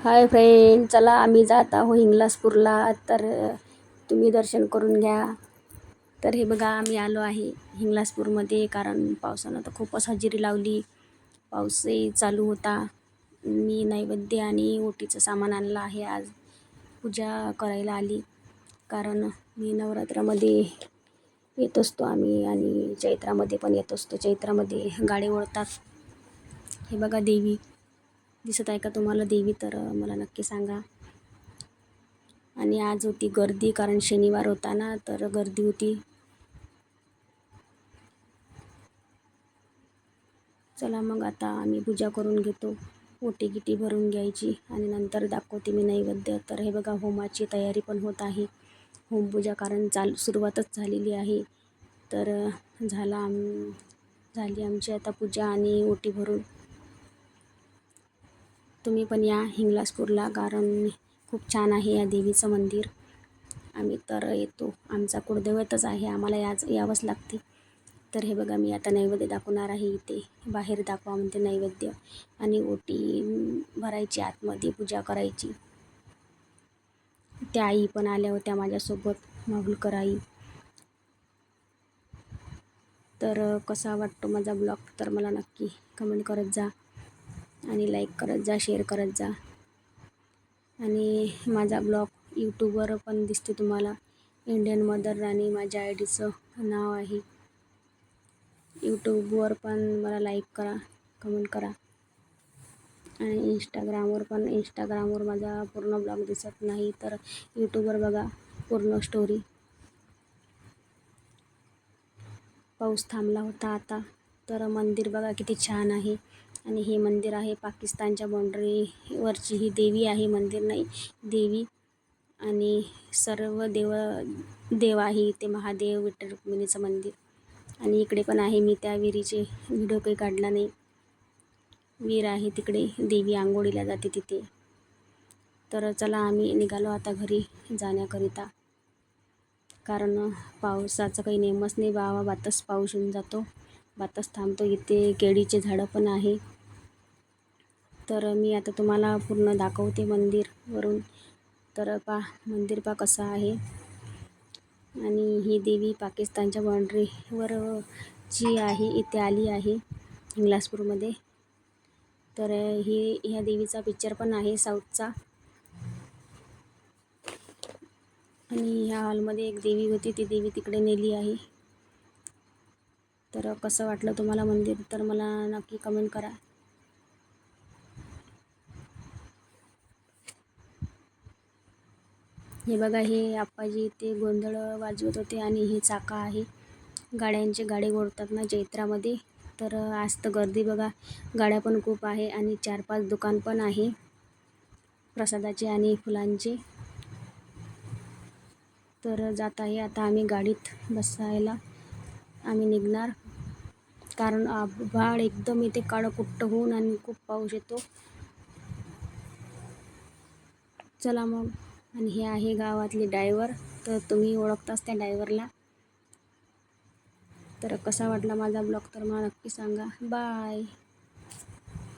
Hi friend, चला आम्ही जात आहो हिंगलाजपूरला. तर तुम्ही दर्शन करून घ्या. तर हे बघा, आम्ही आलो आहे हिंगलाजपूरमध्ये, कारण पावसानं तर खूपच हजेरी लावली. पाऊसही चालू होता. मी नैवेद्य आणि ओटीचं सामान आणलं आहे. आज पूजा करायला आली, कारण मी नवरात्रामध्ये येत असतो आम्ही, आणि चैत्रामध्ये पण येत असतो. चैत्रामध्ये गाडे ओढतात. हे बघा, देवी दिसत आहे का तुम्हाला देवी? तर मला नक्की सांगा. आणि आज होती गर्दी, कारण शनिवार होता ना, तर गर्दी होती. चला मग आता आम्ही पूजा करून घेतो. ओटी गिटी भरून घ्यायची आणि नंतर दाखवते मी नैवेद्य. तर हे बघा, होमाची तयारी पण होत आहे. होमपूजा कारण सुरुवातच झालेली आहे. तर झाली आमची आता पूजा आणि ओटी भरून. तुम्ही पण या हिंगलाजपूरला, कारण खूप छान आहे या देवीचं मंदिर. आम्ही तर येतो, आमचा कुळदैवतच आहे, आम्हाला यावंच लागते. तर हे बघा, मी आता नैवेद्य दाखवणार आहे. इथे बाहेर दाखवा म्हणते नैवेद्य, आणि ओटी भरायची, आतमध्ये पूजा करायची. त्या आई पण आल्या होत्या माझ्यासोबत, माहुलकर आई. तर कसा वाटतो माझा ब्लॉग, तर मला नक्की कमेंट करत जा, आणि लाईक करत जा, शेअर करत जा. आणि माझा ब्लॉग यूट्यूबवर पण दिसते तुम्हाला, इंडियन मदर राणी माझ्या आयडीचं नाव आहे. यूट्यूबवर पण मला लाईक करा, कमेंट करा. आणि इंस्टाग्रामवर माझा पूर्ण ब्लॉग दिसत नाही, तर यूट्यूबवर बघा पूर्ण स्टोरी. पाऊस थांबला होता आता. तर मंदिर बघा किती छान आहे. आणि हे मंदिर आहे पाकिस्तानच्या बाँड्रीवरची ही देवी आहे, मंदिर नाही, देवी. आणि सर्व देव आहे इथे, महादेव, विठ्ठल रुक्मिणीचं मंदिर. आणि इकडे पण आहे, मी त्या विहिरीचे व्हिडिओ काही काढला नाही. विहीर आहे तिकडे, देवी आंघोळीला जाते तिथे. तर चला आम्ही निघालो आता घरी जाण्याकरिता, कारण पावसाचा काही नेमच नाही बाबा. बातच पाऊस येऊन जातो, बातच थांबतो. इथे केळीचे झाडं पण आहे. तर मी आता तुम्हाला पूर्ण दाखवते मंदिरवरून. तर मंदिर कसं आहे. आणि ही देवी पाकिस्तानच्या बाँड्रीवर जी आहे, इथे आली आहे हिंगलाजपूरमध्ये. तर ह्या देवीचा पिक्चर पण आहे साऊथचा. आणि ह्या हॉलमध्ये एक देवी होती, ती देवी तिकडे नेली आहे. तर कसं वाटलं तुम्हाला मंदिर, तर मला नक्की कमेंट करा. हे बघा, हे आप्पाजी इथे गोंधळ वाजवत होते. आणि हे चाका आहे, गाडे ओढतात ना चैत्रामध्ये. तर आज तर गर्दी बघा, गाड्या पण खूप आहे, आणि 4-5 दुकान पण आहे प्रसादाचे आणि फुलांचे. तर जात आहे आता आम्ही गाडीत बसायला, आम्ही निघणार, कारण आभाळ एकदम इथे काळं-कुट्ट होऊन आणि खूप पाऊस येतो. चला मग. आणि हे आहे गावातले ड्रायव्हर, तर तुम्ही ओळखताच त्या ड्रायव्हरला. तर कसा वाटला माझा ब्लॉग, तर मला नक्की सांगा. बाय.